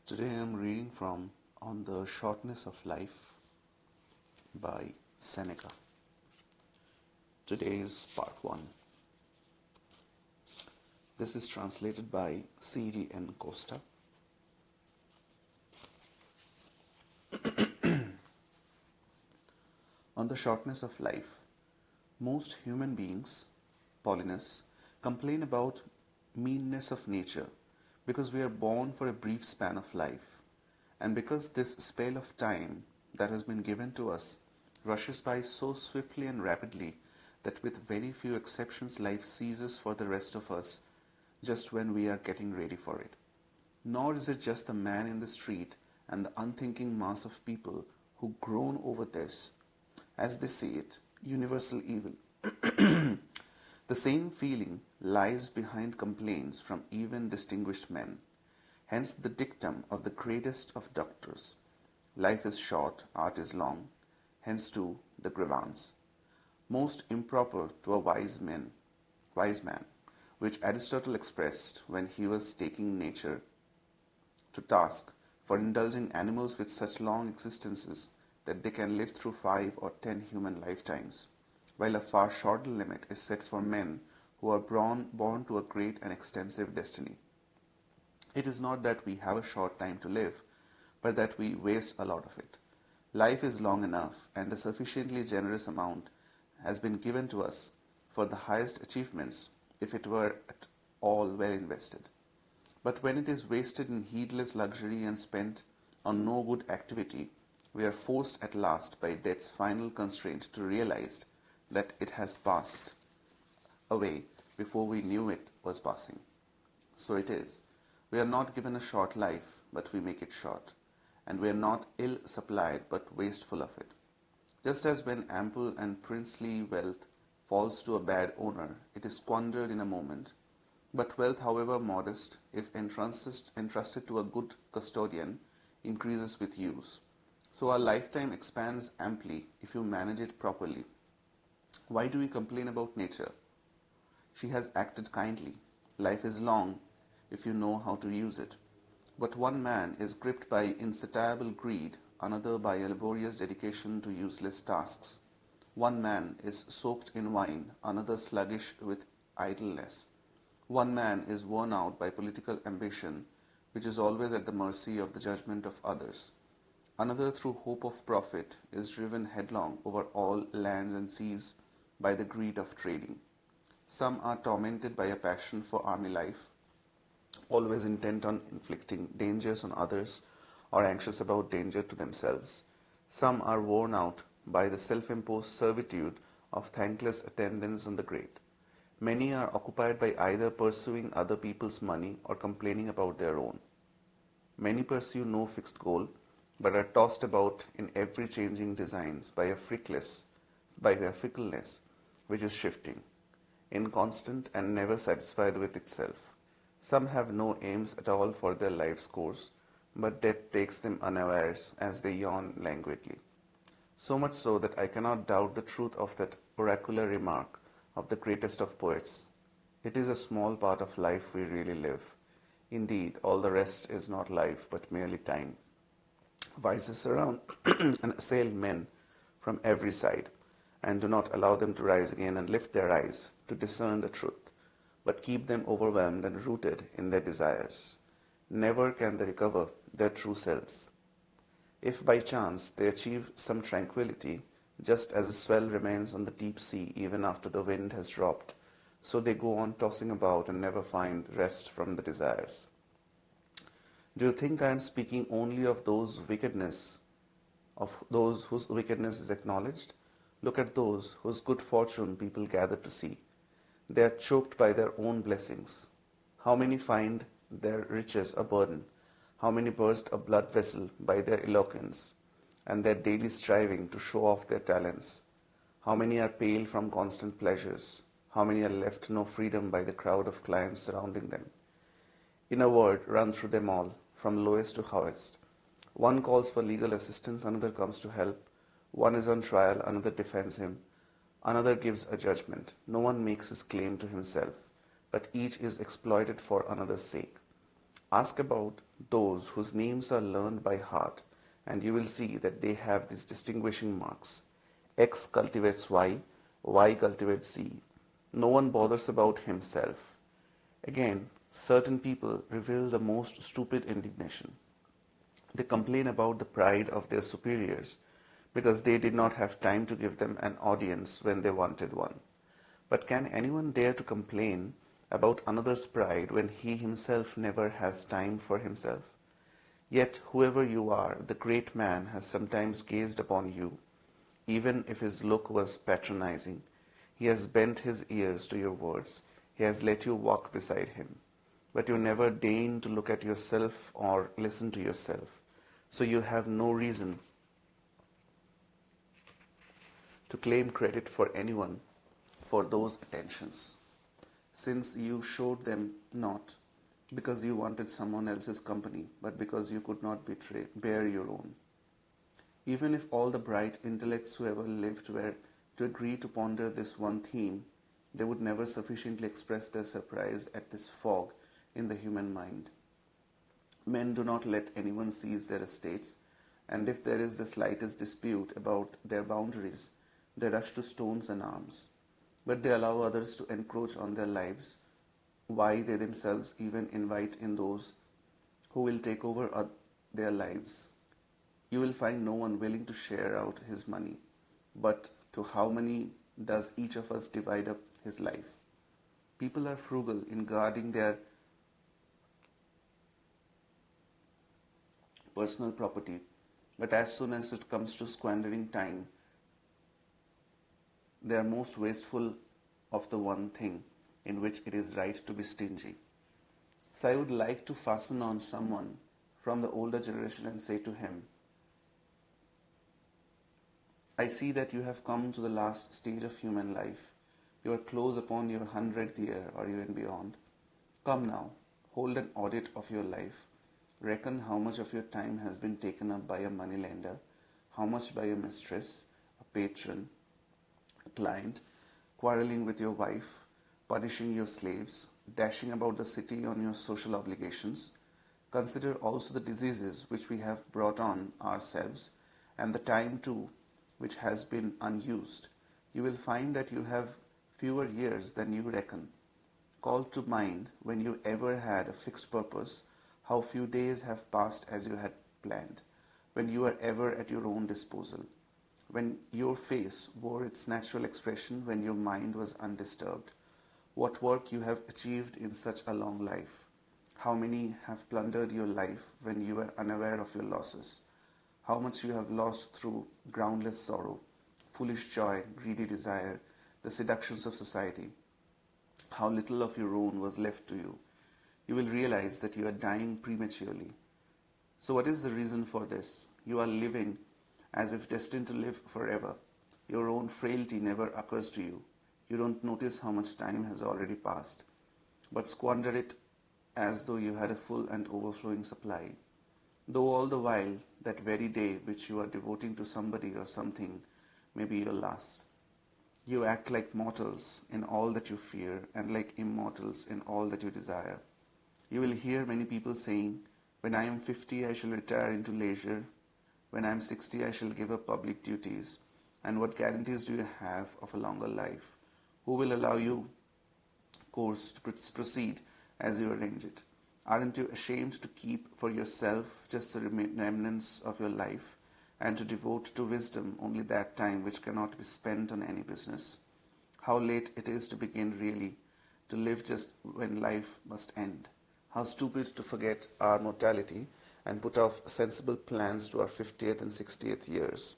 Today I am reading from On the Shortness of Life by Seneca. Today is part 1. This is translated by C.D.N. Costa. On the shortness of life, most human beings, Paulinus, complain about meanness of nature because we are born for a brief span of life, and because this spell of time that has been given to us rushes by so swiftly and rapidly that with very few exceptions life ceases for the rest of us just when we are getting ready for it. Nor is it just the man in the street and the unthinking mass of people who groan over this, as they see it, universal evil. The same feeling lies behind complaints from even distinguished men. Hence the dictum of the greatest of doctors: life is short, art is long. Hence too the grievance, most improper to a wise man, which Aristotle expressed when he was taking nature to task for indulging animals with such long existences that they can live through 5 or 10 human lifetimes, while a far shorter limit is set for men who are born to a great and extensive destiny. It is not that we have a short time to live, but that we waste a lot of it. Life is long enough, and a sufficiently generous amount has been given to us for the highest achievements if it were at all well invested. But when it is wasted in heedless luxury and spent on no good activity, we are forced at last by death's final constraint to realize that it has passed away before we knew it was passing. So it is. We are not given a short life, but we make it short, and we are not ill supplied, but wasteful of it. Just as when ample and princely wealth falls to a bad owner, it is squandered in a moment. But wealth, however modest, if entrusted to a good custodian, increases with use. So our lifetime expands amply if you manage it properly. Why do we complain about nature? She has acted kindly. Life is long if you know how to use it. But one man is gripped by insatiable greed, another by a laborious dedication to useless tasks. One man is soaked in wine, another sluggish with idleness. One man is worn out by political ambition, which is always at the mercy of the judgment of others. Another, through hope of profit, is driven headlong over all lands and seas by the greed of trading. Some are tormented by a passion for army life, always intent on inflicting dangers on others or anxious about danger to themselves. Some are worn out by the self-imposed servitude of thankless attendance on the great. Many are occupied by either pursuing other people's money or complaining about their own. Many pursue no fixed goal, but are tossed about in every changing designs by a fickleness which is shifting, inconstant and never satisfied with itself. Some have no aims at all for their life's course, but death takes them unawares as they yawn languidly. So much so that I cannot doubt the truth of that oracular remark of the greatest of poets: it is a small part of life we really live. Indeed, all the rest is not life, but merely time. Vices surround and assail men from every side, and do not allow them to rise again and lift their eyes to discern the truth, but keep them overwhelmed and rooted in their desires. Never can they recover their true selves. If by chance they achieve some tranquility, just as a swell remains on the deep sea even after the wind has dropped, so they go on tossing about and never find rest from the desires. Do you think I am speaking only of those whose wickedness is acknowledged? Look at those whose good fortune people gather to see. They are choked by their own blessings. How many find their riches a burden? How many burst a blood vessel by their eloquence and their daily striving to show off their talents? How many are pale from constant pleasures? How many are left no freedom by the crowd of clients surrounding them? In a word, run through them all, from lowest to highest. One calls for legal assistance, another comes to help. One is on trial, another defends him. Another gives a judgment. No one makes his claim to himself, but each is exploited for another's sake. Ask about those whose names are learned by heart, and you will see that they have these distinguishing marks. X cultivates Y, Y cultivates Z. No one bothers about himself. Again, certain people reveal the most stupid indignation. They complain about the pride of their superiors because they did not have time to give them an audience when they wanted one. But can anyone dare to complain about another's pride when he himself never has time for himself? Yet, whoever you are, the great man has sometimes gazed upon you, even if his look was patronizing. He has bent his ears to your words. He has let you walk beside him. But you never deign to look at yourself or listen to yourself. So you have no reason to claim credit for anyone for those attentions, since you showed them not because you wanted someone else's company, but because you could not bear your own. Even if all the bright intellects who ever lived were to agree to ponder this one theme, they would never sufficiently express their surprise at this fog in the human mind. Men do not let anyone seize their estates, and if there is the slightest dispute about their boundaries, they rush to stones and arms. But they allow others to encroach on their lives. Why they themselves even invite in those who will take over their lives? You will find no one willing to share out his money. But to how many does each of us divide up his life? People are frugal in guarding their personal property, but as soon as it comes to squandering time, they are most wasteful of the one thing in which it is right to be stingy. So I would like to fasten on someone from the older generation and say to him, I see that you have come to the last stage of human life. You are close upon your 100th year or even beyond. Come now, hold an audit of your life. Reckon how much of your time has been taken up by a moneylender, how much by a mistress, a patron, a client, quarreling with your wife, punishing your slaves, dashing about the city on your social obligations. Consider also the diseases which we have brought on ourselves, and the time too which has been unused. You will find that you have fewer years than you reckon. Call to mind when you ever had a fixed purpose, how few days have passed as you had planned, when you were ever at your own disposal, when your face wore its natural expression, when your mind was undisturbed. What work you have achieved in such a long life. How many have plundered your life when you were unaware of your losses. How much you have lost through groundless sorrow, foolish joy, greedy desire, the seductions of society. How little of your own was left to you. You will realize that you are dying prematurely. So what is the reason for this? You are living as if destined to live forever. Your own frailty never occurs to you. You don't notice how much time has already passed, but squander it as though you had a full and overflowing supply. Though all the while, that very day which you are devoting to somebody or something may be your last. You act like mortals in all that you fear, and like immortals in all that you desire. You will hear many people saying, when I am 50, I shall retire into leisure. When I am 60, I shall give up public duties. And what guarantees do you have of a longer life? Who will allow you course to proceed as you arrange it? Aren't you ashamed to keep for yourself just the remnants of your life, and to devote to wisdom only that time which cannot be spent on any business? How late it is to begin really, to live just when life must end. How stupid to forget our mortality and put off sensible plans to our 50th and 60th years,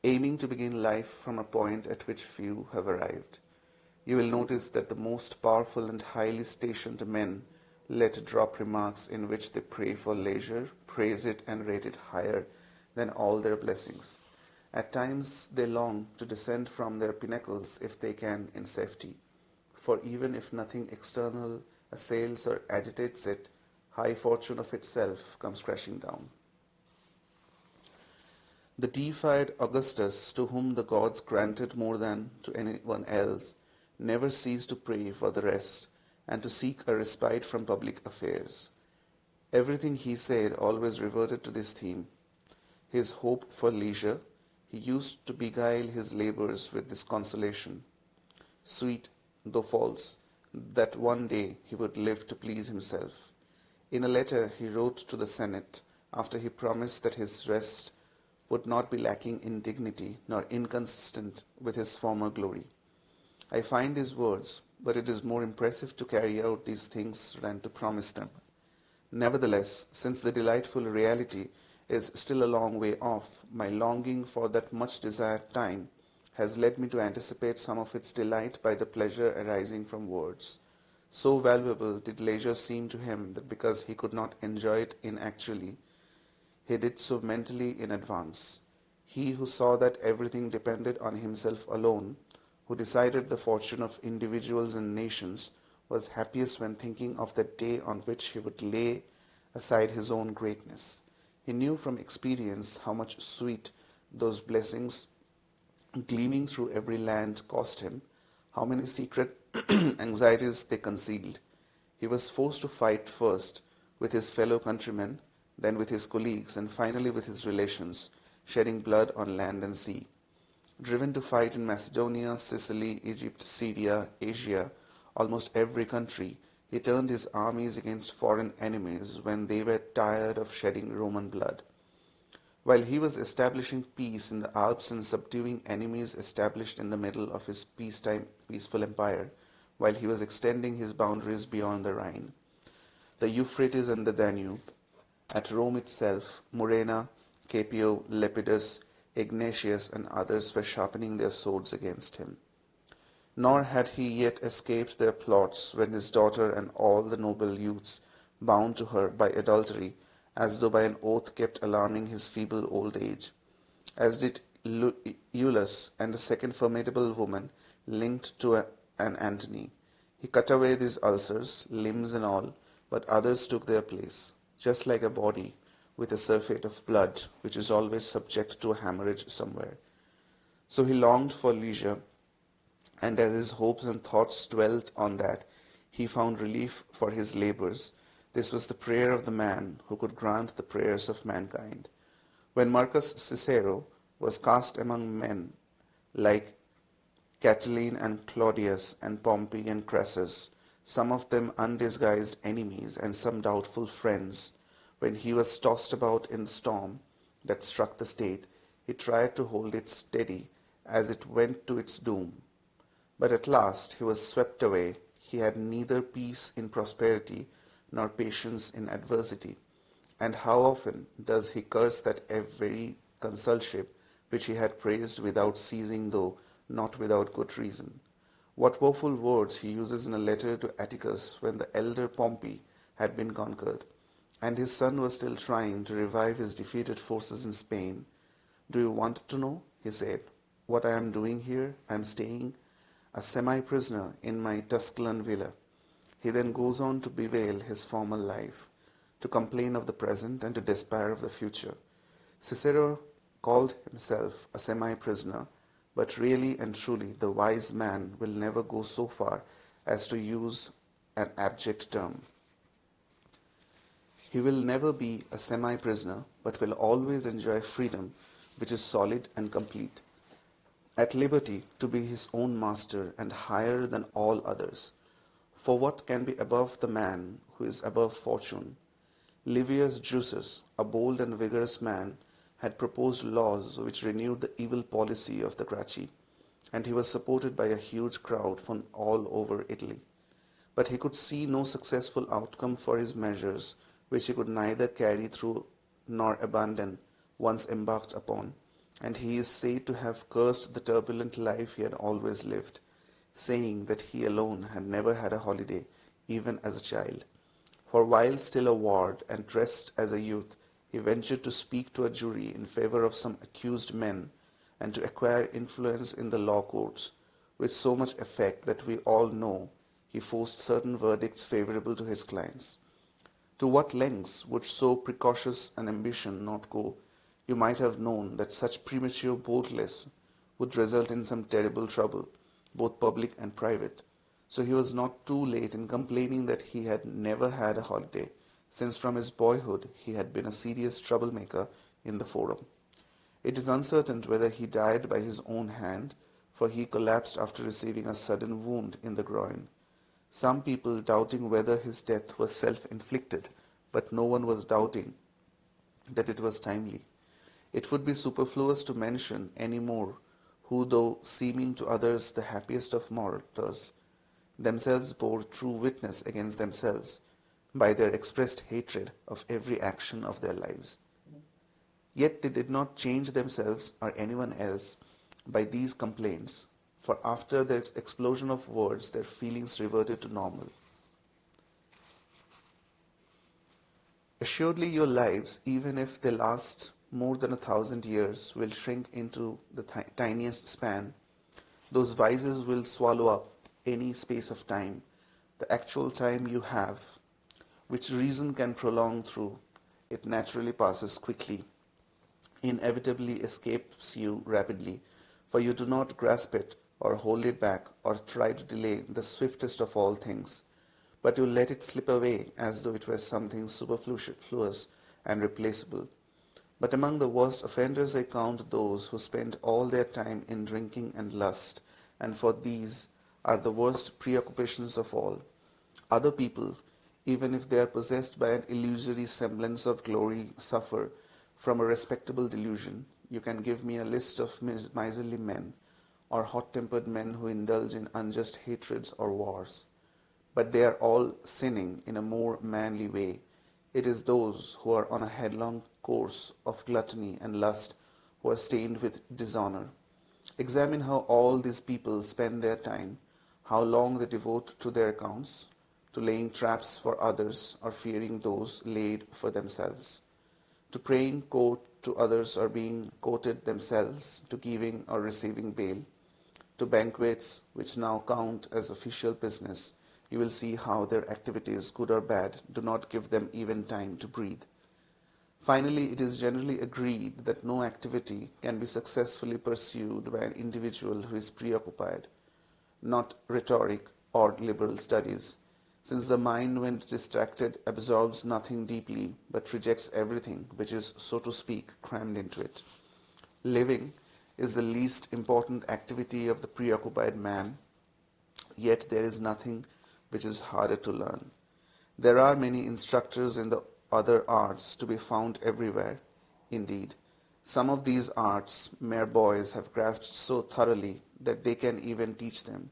aiming to begin life from a point at which few have arrived. You will notice that the most powerful and highly stationed men let drop remarks in which they pray for leisure, praise it, and rate it higher than all their blessings. At times they long to descend from their pinnacles if they can in safety, for even if nothing external assails or agitates it, high fortune of itself comes crashing down. The deified Augustus, to whom the gods granted more than to anyone else, never ceased to pray for the rest and to seek a respite from public affairs. Everything he said always reverted to this theme. His hope for leisure, he used to beguile his labors with this consolation, sweet though false, that one day he would live to please himself. In a letter he wrote to the Senate, after he promised that his rest would not be lacking in dignity nor inconsistent with his former glory. I find these words, but it is more impressive to carry out these things than to promise them. Nevertheless, since the delightful reality is still a long way off, my longing for that much desired time has led me to anticipate some of its delight by the pleasure arising from words. So valuable did leisure seem to him that because he could not enjoy it inactually, he did so mentally in advance. He who saw that everything depended on himself alone, who decided the fortune of individuals and nations, was happiest when thinking of that day on which he would lay aside his own greatness. He knew from experience how much sweet those blessings gleaming through every land cost him, how many secret anxieties they concealed. He was forced to fight first with his fellow countrymen, then with his colleagues, and finally with his relations, shedding blood on land and sea. Driven to fight in Macedonia, Sicily, Egypt, Syria, Asia, almost every country, he turned his armies against foreign enemies when they were tired of shedding Roman blood. While he was establishing peace in the Alps and subduing enemies established in the middle of his peacetime peaceful empire, while he was extending his boundaries beyond the Rhine, the Euphrates and the Danube, at Rome itself, Murena, Caepio, Lepidus, Ignatius, and others were sharpening their swords against him. Nor had he yet escaped their plots when his daughter and all the noble youths, bound to her by adultery, as though by an oath, kept alarming his feeble old age, as did Iulus and a second formidable woman linked to an Antony. He cut away these ulcers, limbs and all, but others took their place, just like a body with a surfeit of blood, which is always subject to a hemorrhage somewhere. So he longed for leisure, and as his hopes and thoughts dwelt on that, he found relief for his labors. This was the prayer of the man who could grant the prayers of mankind. When Marcus Cicero was cast among men like Catiline and Claudius and Pompey and Crassus, some of them undisguised enemies and some doubtful friends, when he was tossed about in the storm that struck the state, he tried to hold it steady as it went to its doom. But at last he was swept away. He had neither peace in prosperity nor patience in adversity. And how often does he curse that very consulship which he had praised without ceasing, though not without good reason. What woeful words he uses in a letter to Atticus when the elder Pompey had been conquered, and his son was still trying to revive his defeated forces in Spain. Do you want to know, he said, what I am doing here? I am staying a semi-prisoner in my Tusculan villa. He then goes on to bewail his former life, to complain of the present, and to despair of the future. Cicero called himself a semi-prisoner, but really and truly the wise man will never go so far as to use an abject term. He will never be a semi-prisoner, but will always enjoy freedom which is solid and complete, at liberty to be his own master and higher than all others. For what can be above the man who is above fortune? Livius Drusus, a bold and vigorous man, had proposed laws which renewed the evil policy of the Gracchi, and he was supported by a huge crowd from all over Italy. But he could see no successful outcome for his measures, which he could neither carry through nor abandon once embarked upon, and he is said to have cursed the turbulent life he had always lived, saying that he alone had never had a holiday, even as a child. For while still a ward and dressed as a youth, he ventured to speak to a jury in favor of some accused men, and to acquire influence in the law courts, with so much effect that we all know he forced certain verdicts favorable to his clients. To what lengths would so precocious an ambition not go? You might have known that such premature boldness would result in some terrible trouble, both public and private. So he was not too late in complaining that he had never had a holiday, since from his boyhood he had been a serious troublemaker in the forum. It is uncertain whether he died by his own hand, for he collapsed after receiving a sudden wound in the groin. Some people doubting whether his death was self-inflicted, but no one was doubting that it was timely. It would be superfluous to mention any more who, though seeming to others the happiest of mortals, themselves bore true witness against themselves by their expressed hatred of every action of their lives. Yet they did not change themselves or anyone else by these complaints, for after their explosion of words their feelings reverted to normal. Assuredly your lives, even if they last more than 1,000 years, will shrink into the tiniest span. Those vices will swallow up any space of time, the actual time you have, which reason can prolong through. It naturally passes quickly, inevitably escapes you rapidly, for you do not grasp it or hold it back or try to delay the swiftest of all things, but you let it slip away as though it were something superfluous and replaceable. But among the worst offenders I count those who spend all their time in drinking and lust, and for these are the worst preoccupations of all. Other people, even if they are possessed by an illusory semblance of glory, suffer from a respectable delusion. You can give me a list of miserly men, or hot-tempered men who indulge in unjust hatreds or wars. But they are all sinning in a more manly way. It is those who are on a headlong course of gluttony and lust who are stained with dishonor. Examine how all these people spend their time, how long they devote to their accounts, to laying traps for others or fearing those laid for themselves, to praying court to others or being courted themselves, to giving or receiving bail, to banquets which now count as official business. You will see how their activities, good or bad, do not give them even time to breathe. Finally, it is generally agreed that no activity can be successfully pursued by an individual who is preoccupied, not rhetoric or liberal studies, since the mind, when distracted, absorbs nothing deeply, but rejects everything which is, so to speak, crammed into it. Living is the least important activity of the preoccupied man, yet there is nothing which is harder to learn. There are many instructors in the other arts to be found everywhere. Indeed, some of these arts mere boys have grasped so thoroughly that they can even teach them.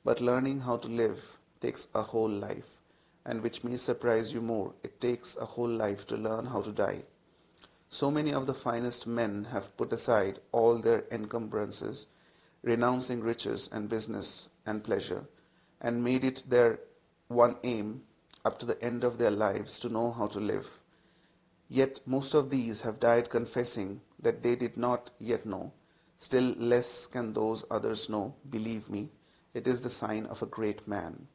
But learning how to live takes a whole life, and which may surprise you more, it takes a whole life to learn how to die. So many of the finest men have put aside all their encumbrances, renouncing riches and business and pleasure, and made it their one aim up to the end of their lives to know how to live. Yet most of these have died confessing that they did not yet know. Still less can those others know. Believe me, it is the sign of a great man,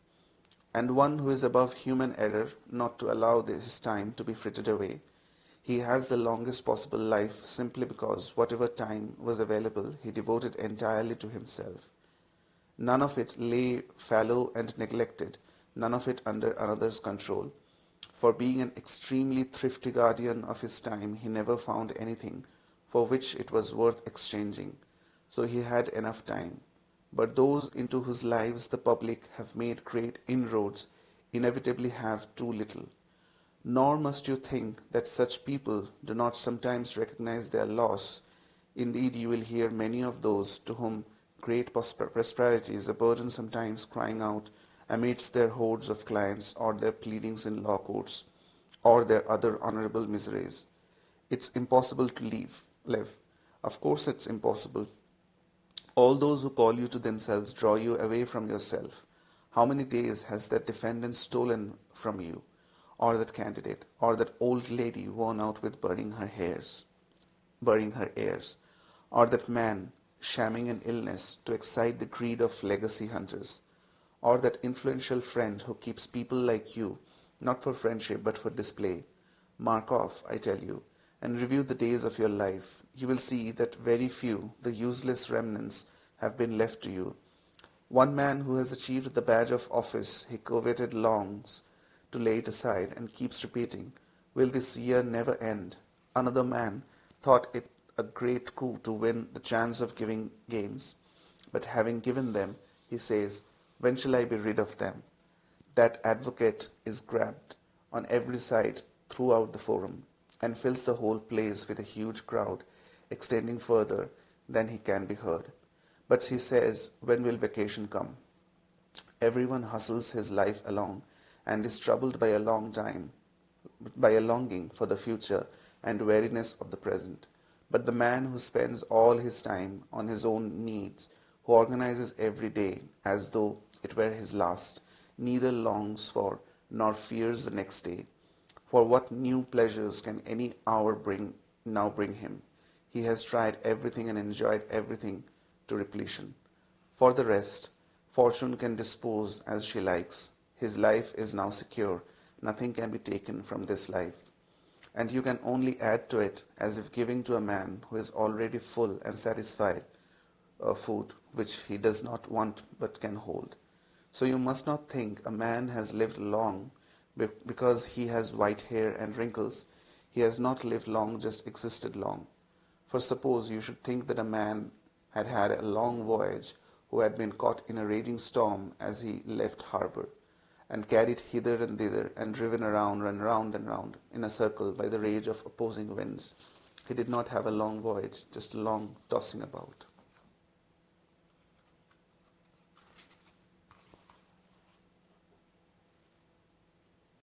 and one who is above human error, not to allow his time to be frittered away. He has the longest possible life simply because whatever time was available he devoted entirely to himself. None of it lay fallow and neglected, none of it under another's control. For being an extremely thrifty guardian of his time, he never found anything for which it was worth exchanging. So he had enough time. But those into whose lives the public have made great inroads inevitably have too little. Nor must you think that such people do not sometimes recognize their loss. Indeed, you will hear many of those to whom great prosperity is a burden sometimes crying out amidst their hordes of clients or their pleadings in law courts or their other honorable miseries. It's impossible to live. Of course it's impossible. All those who call you to themselves draw you away from yourself. How many days has that defendant stolen from you, or that candidate, or that old lady worn out with burying her heirs, or that man shamming an illness to excite the greed of legacy hunters, or that influential friend who keeps people like you, not for friendship but for display. Mark off, I tell you, and review the days of your life. You will see that very few, the useless remnants, have been left to you. One man who has achieved the badge of office he coveted longs to lay it aside and keeps repeating, "Will this year never end?" Another man thought it a great coup to win the chance of giving gains, but having given them, he says, "When shall I be rid of them?" That advocate is grabbed on every side throughout the forum and fills the whole place with a huge crowd, extending further than he can be heard. But he says, "When will vacation come?" Everyone hustles his life along and is troubled by by a longing for the future and weariness of the present. But the man who spends all his time on his own needs, who organizes every day as though it were his last, neither longs for nor fears the next day. For what new pleasures can any hour bring him? He has tried everything and enjoyed everything to repletion. For the rest, fortune can dispose as she likes. His life is now secure. Nothing can be taken from this life. And you can only add to it as if giving to a man who is already full and satisfied food which he does not want but can hold. So you must not think a man has lived long because he has white hair and wrinkles. He has not lived long, just existed long. For suppose you should think that a man had had a long voyage, who had been caught in a raging storm as he left harbour, and carried hither and thither, and driven around and round and round in a circle by the rage of opposing winds. He did not have a long voyage, just a long tossing about.